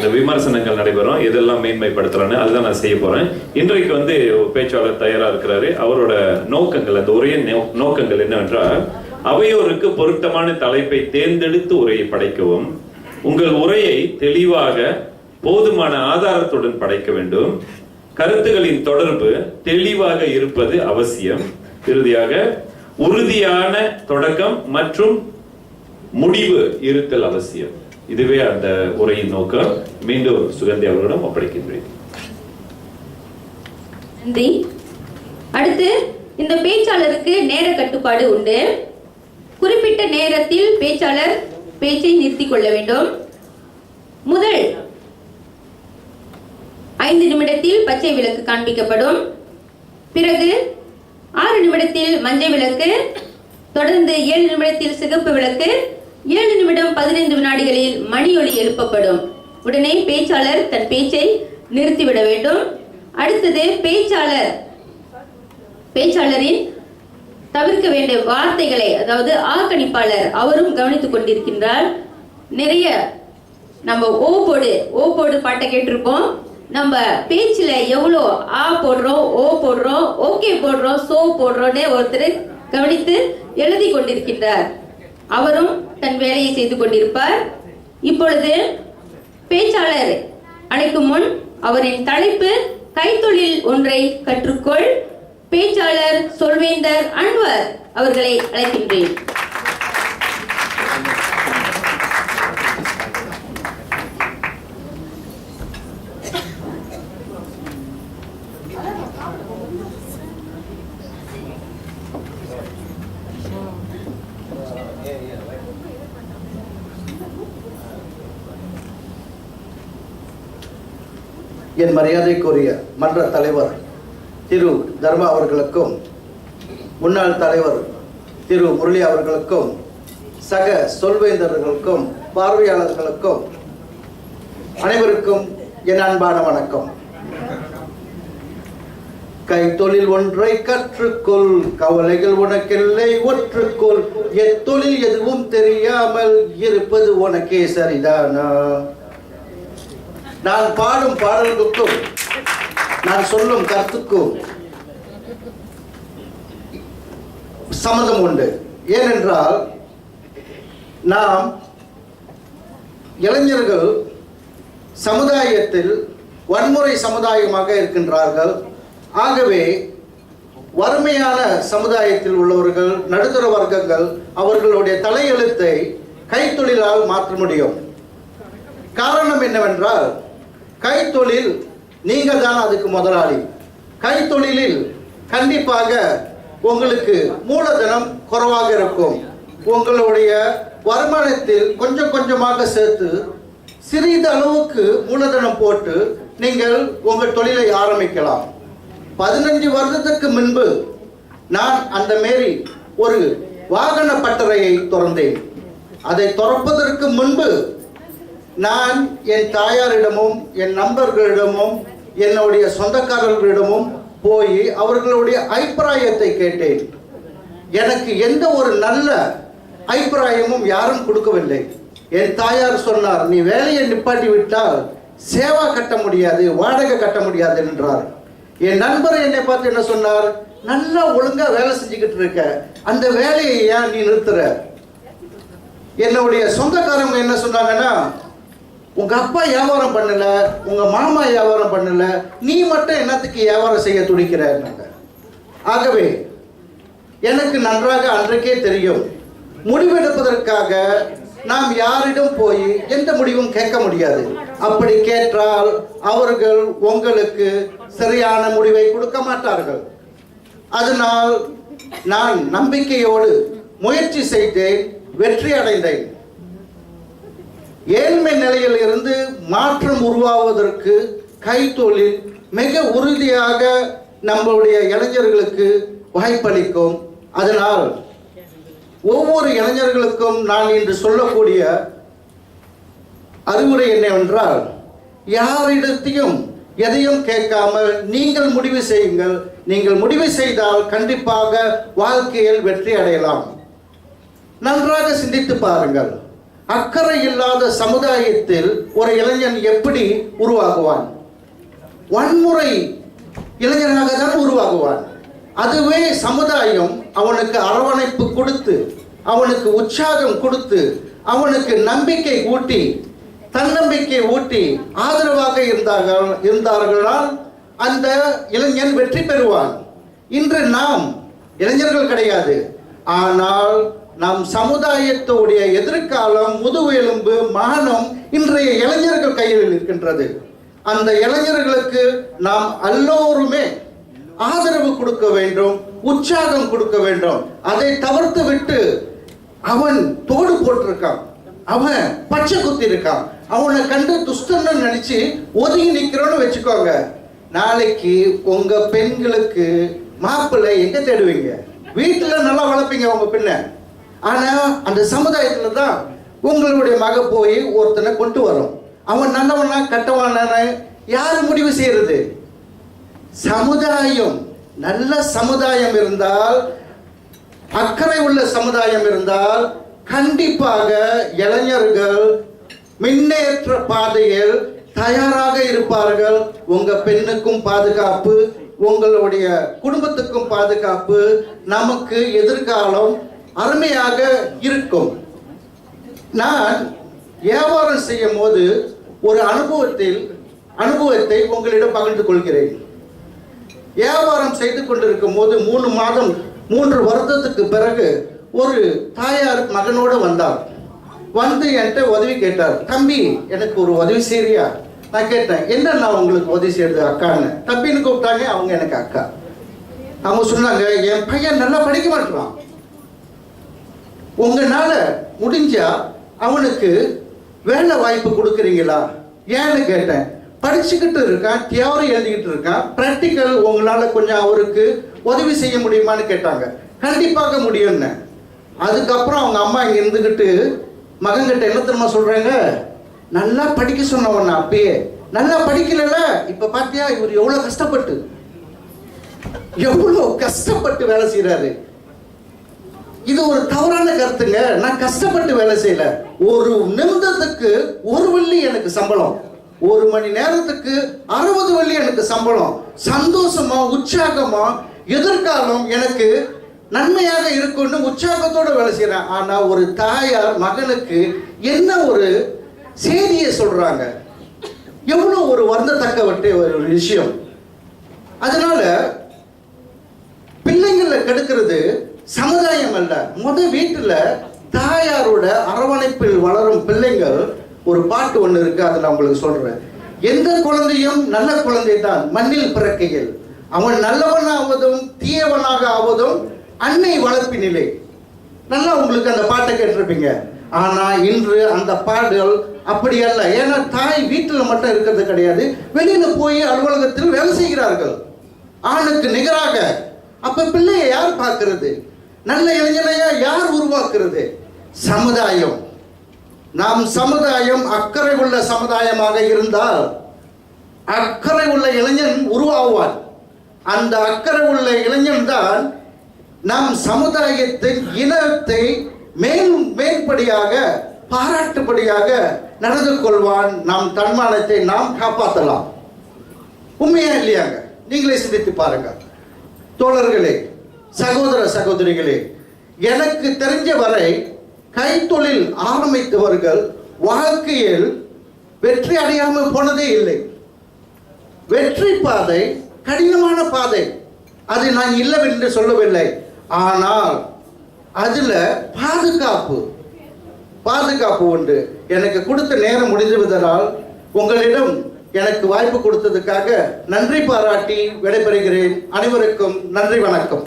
இந்த விமர்சனங்கள் நடைபெறும், இதெல்லாம் மேன்மைப்படுத்துறான்னு அதுதான் நான் செய்ய போறேன். இன்றைக்கு வந்து பேச்சாளர் தயாரா இருக்கிறாரு. அவரோட நோக்கங்கள், அந்த உரையின் நோக்கங்கள் என்னவென்றால், அவையோருக்கு பொருத்தமான தலைப்பை தேர்ந்தெடுத்து உரையை படைக்கவும், உங்கள் உரையை தெளிவாக போதுமான ஆதாரத்துடன் படைக்க வேண்டும், கருத்துகளின் தொடர்பு தெளிவாக இருப்பது அவசியம், இறுதியாக உறுதியான தொடக்கம் மற்றும் முடிவு இருத்தல் அவசியம். இதுவே அந்த உரையின் நோக்கம். மீண்டும் சுகந்தி அவர்களிடம் ஒப்படைக்கின்றேன். நன்றி. அடுத்து, இந்த பேச்சாளருக்கு நேர கட்டுப்பாடு உண்டு. குறிப்பிட்ட நேரத்தில் பேச்சாளர் பேச்சை நிறுத்திக் கொள்ள வேண்டும். முதல் 5 நிமிடத்தில் பச்சை விளக்கு காண்பிக்கப்படும். பிறகு 6 நிமிடத்தில் மஞ்சள் விளக்கு, தொடர்ந்து 7 நிமிடத்தில் சிகப்பு விளக்கு, 7 நிமிடம் 15 வினாடிகளில் மணி ஒலி எழுப்பப்படும். உடனே பேச்சாளர் தன் பேச்சை நிறுத்திவிட வேண்டும். அடுத்தது, பேச்சாளரின் தவிர்க்க வேண்டிய வார்த்தைகளை, அதாவது ஆக்கணிப்பாளர் அவரும் கவனித்துக் கொண்டிருக்கின்றார். நிறைய நம்ம ஓ போடு பாட்டை கேட்டிருப்போம். நம்ம பேச்சுல எவ்வளோ ஆ போடுறோம், ஓ போடுறோம், ஓகே போடுறோம், சோ போடுறோன்னு ஒருத்தர் கவனித்து எழுதி கொண்டிருக்கின்றார். அவரும் தன் வேலையை செய்து கொண்டிருப்பார். இப்பொழுது பேச்சாளர் அழைக்கும் முன் அவரின் தலைப்பு கைத்தொழில் ஒன்றை கற்றுக்கொள். பேச்சாளர் சொல்வேந்தர் அன்வர் அவர்களை அழைக்கின்றேன். என் மரியாதைக்குரிய மன்ற தலைவர் திரு தர்மா அவர்களுக்கும், முன்னாள் தலைவர் திரு முரளி அவர்களுக்கும், சக சொல்வேந்தர்களுக்கும், பார்வையாளர்களுக்கும் அனைவருக்கும் என் அன்பான வணக்கம். கைத்தொழில் ஒன்றை கற்றுக்கொள், கவலைகள் உனக்கில்லை ஒற்றுக்கொள், எத்தொழில் எதுவும் தெரியாமல் இருப்பது உனக்கே சரிதானா? நான் பாடும் பாடல்களுக்கும் நான் சொல்லும் கருத்துக்கும் சம்மதம் உண்டு. ஏனென்றால் நாம் இளைஞர்கள் சமுதாயத்தில் வன்முறை சமுதாயமாக இருக்கின்றார்கள். ஆகவே வறுமையான சமுதாயத்தில் உள்ளவர்கள், நடுத்தர வர்க்கங்கள் அவர்களுடைய தலையெழுத்தை கைத்தொழிலால் மாற்ற முடியும். காரணம் என்னவென்றால், கைத்தொழில் நீங்கள் தான் அதுக்கு முதலாளி. கைத்தொழிலில் கண்டிப்பாக உங்களுக்கு மூலதனம் குறைவாக இருக்கும். உங்களுடைய வருமானத்தில் கொஞ்சம் கொஞ்சமாக சேர்த்து சிறிது அளவுக்கு மூலதனம் போட்டு நீங்கள் உங்கள் தொழிலை ஆரம்பிக்கலாம். 15 வருடத்துக்கு முன்பு நான் அந்த மாரி ஒரு வாகன பட்டறையை திறந்தேன். அதை திறப்பதற்கு முன்பு நான் என் தாயாரிடமும் என் நண்பர்களிடமும் என்னுடைய சொந்தக்காரர்களிடமும் போய் அவர்களுடைய அபிப்பிராயத்தை கேட்டேன். எனக்கு எந்த ஒரு நல்ல அபிப்பிராயமும் யாரும் கொடுக்கவில்லை. என் தாயார் சொன்னார், நீ வேலையை நிப்பாட்டி விட்டால் சேவா கட்ட முடியாது, வாடகை கட்ட முடியாது என்றார். என் நண்பர் என்னை பார்த்து என்ன சொன்னார், நல்லா ஒழுங்கா வேலை செஞ்சுக்கிட்டு இருக்க, அந்த வேலையை ஏன் நீ நிறுத்துற? என்னுடைய சொந்தக்காரங்க என்ன சொன்னாங்கன்னா, உங்க அப்பா வியாபாரம் பண்ணல, உங்க மாமா வியாபாரம் பண்ணல, நீ மட்டும் என்னத்துக்கு வியாபாரம் செய்ய துடிக்கிற? ஆகவே எனக்கு நன்றாக அன்றைக்கே தெரியும், முடிவெடுப்பதற்காக நாம் யாரிடம் போய் எந்த முடிவும் கேட்க முடியாது. அப்படி கேட்டால் அவர்கள் உங்களுக்கு சரியான முடிவை கொடுக்க மாட்டார்கள். அதனால் நான் நம்பிக்கையோடு முயற்சி செய்தேன், வெற்றி அடைந்தேன். ஏழ்மை நிலையில் இருந்து மாற்றம் உருவாவதற்கு கைத்தொழில் மிக உறுதியாக நம்மளுடைய இளைஞர்களுக்கு வாய்ப்பளிக்கும். அதனால் ஒவ்வொரு இளைஞர்களுக்கும் நான் இன்று சொல்லக்கூடிய அறிவுரை என்னவென்றால், யாரிடத்தையும் எதையும் கேட்காமல் நீங்கள் முடிவு செய்யுங்கள். நீங்கள் முடிவு செய்தால் கண்டிப்பாக வாழ்க்கையில் வெற்றி அடையலாம். நன்றாக சிந்தித்து பாருங்கள். அக்கறை இல்லாத சமுதாயத்தில் ஒரு இளைஞன் எப்படி உருவாகுவான்? வன்முறை இளைஞனாக தான் உருவாகுவான். அதுவே சமுதாயம் அவனுக்கு அரவணைப்பு கொடுத்து, அவனுக்கு உற்சாகம் கொடுத்து, அவனுக்கு நம்பிக்கை ஊட்டி, தன்னம்பிக்கை ஊட்டி ஆதரவாக இருந்தார்களால் அந்த இளைஞன் வெற்றி பெறுவான். இன்று நாம் இளைஞர்கள் கிடையாது, ஆனால் நம் சமுதாயத்துடைய எதிர்காலம், முதுகெலும்பு, மானம் இன்றைய இளைஞர்கள் கையில் இருக்கின்றது. அந்த இளைஞர்களுக்கு நாம் எல்லோருமே ஆதரவு கொடுக்க வேண்டும், உற்சாகம் கொடுக்க வேண்டும். அதை தவிர்த்து விட்டு அவன் தோடு போட்டிருக்கான், அவன் பச்சை குத்தி இருக்கான், அவனை கண்டு துஷ்டன்னு நினைச்சு ஒதுங்கி நிக்கிறோன்னு வச்சுக்கோங்க, நாளைக்கு உங்க பெண்களுக்கு மாப்பிள்ளை எங்க தேடுவீங்க? வீட்டுல நல்லா வளர்ப்பீங்க உங்க பெண்ண, ஆனா அந்த சமுதாயத்துல தான் உங்களுடைய மக போய் ஒருத்தனை கொண்டு வரும். அவன் நல்லவனா கட்டவான யாரு முடிவு செய்யறது? சமுதாயம். நல்ல சமுதாயம் இருந்தால், அக்கறை உள்ள சமுதாயம் இருந்தால் கண்டிப்பாக இளைஞர்கள் முன்னேற்ற பாதையில் தயாராக இருப்பார்கள். உங்க பெண்ணுக்கும் பாதுகாப்பு, உங்களுடைய குடும்பத்துக்கும் பாதுகாப்பு, நமக்கு எதிர்காலம் அருமையாக இருக்கும். நான் வியாபாரம் செய்யும் போது ஒரு அனுபவத்தை உங்களிடம் பகிர்ந்து கொள்கிறேன். வியாபாரம் செய்து கொண்டிருக்கும் போது 3 வருடத்துக்கு பிறகு ஒரு தாயார் மகனோடு வந்தார். வந்து என்கிட்ட உதவி கேட்டார். தம்பி, எனக்கு ஒரு உதவி செய்றியா? நான் கேட்டேன், என்ன நான் உங்களுக்கு உதவி செய்யறது அக்கான்னு. தம்பின்னு கூப்பிட்டாங்க, அவங்க எனக்கு அக்கா. அவங்க சொன்னாங்க, என் பையன் நல்லா படிக்க மாட்டான், உங்களால முடிஞ்சா அவனுக்கு வேலை வாய்ப்பு கொடுக்குறீங்களா? ஏன்னு கேட்டேன். படிச்சுக்கிட்டு இருக்கான், தியரி எழுதிக்கிட்டு இருக்கான், பிராக்டிக்கல் உங்களால கொஞ்சம் அவருக்கு உதவி செய்ய முடியுமான்னு கேட்டாங்க. கண்டிப்பாக முடியும்னு. அதுக்கப்புறம் அவங்க அம்மா இங்க இருந்துக்கிட்டு மகன்கிட்ட என்ன தெரியுமா சொல்றாங்க, நல்லா படிக்க சொன்னவன் அப்பயே நல்லா படிக்கல, இப்ப பாத்தியா இவர் எவ்வளவு கஷ்டப்பட்டு வேலை செய்யறாரு. இது ஒரு தவறான கருத்துங்க. நான் கஷ்டப்பட்டு வேலை செய்யல, ஒரு நிமிடத்துக்கு 1 வெள்ளி எனக்கு சம்பளம், 1 மணி நேரத்துக்கு 60 வெள்ளி எனக்கு சம்பளம். சந்தோஷமா, உற்சாகமா, எதிர்காலம் எனக்கு நன்மையாக இருக்கும்னு உற்சாகத்தோட வேலை செய்யறேன். ஆனா ஒரு தாயார் மகனுக்கு என்ன ஒரு செய்தியை சொல்றாங்க, எவ்வளவு ஒரு வருந்தத்தக்க ஒரு விஷயம். அதனால பிள்ளைங்களை கெடுக்கிறது சமுதாயம் அல்ல, வீட்டுல தாயாரோட அரவணைப்பில் வளரும் பிள்ளைங்கள். ஒரு பாட்டு ஒண்ணு இருக்கு, அதை நான் உங்களுக்கு சொல்றேன். எந்த குழந்தையும் நல்ல குழந்தை தான் மண்ணில் பிறக்கையில், அவன் நல்லவனாவதும் தீயவனாக ஆவதும் அன்னை வளர்ப்பினிலே. நல்லா உங்களுக்கு அந்த பாட்டை கேட்டிருப்பீங்க. ஆனா இன்று அந்த பாடல் அப்படி அல்ல. ஏன்னா தாய் வீட்டுல மட்டும் இருக்கிறது கிடையாது, வெளியில போய் அலுவலகத்தில் வேலை செய்கிறார்கள் ஆணுக்கு நிகராக. அப்ப பிள்ளையை யார் பார்க்கிறது? நல்ல இளைஞனையா யார் உருவாக்குறது? சமுதாயம். நாம் சமுதாயம் அக்கறை உள்ள சமுதாயமாக இருந்தால் அக்கறை உள்ள இளைஞன் உருவாகுவான். அந்த அக்கறை உள்ள இளைஞன் தான் நம் சமுதாயத்தின் இனத்தை மேற்படியாக பாராட்டுபடியாக நடந்து கொள்வான். நம் தன்மானத்தை நாம் காப்பாற்றலாம். உண்மையா இல்லையாங்க? நீங்களே சிந்தித்து பாருங்க. தோழர்களே, சகோதர சகோதரிகளே, எனக்கு தெரிஞ்ச வரை கைத்தொழில் ஆரம்பித்தவர்கள் வாழ்க்கையில் வெற்றி அடையாமல் போனதே இல்லை. வெற்றி பாதை கடினமான பாதை, அது நான் இல்லவென்று சொல்லவில்லை. ஆனால் அதுல பாதுகாப்பு உண்டு. எனக்கு கொடுத்த நேரம் முடிந்து விட்டதால் உங்களிடம் எனக்கு வாய்ப்பு கொடுத்ததுக்காக நன்றி பாராட்டி விடைபெறுகிறேன். அனைவருக்கும் நன்றி, வணக்கம்.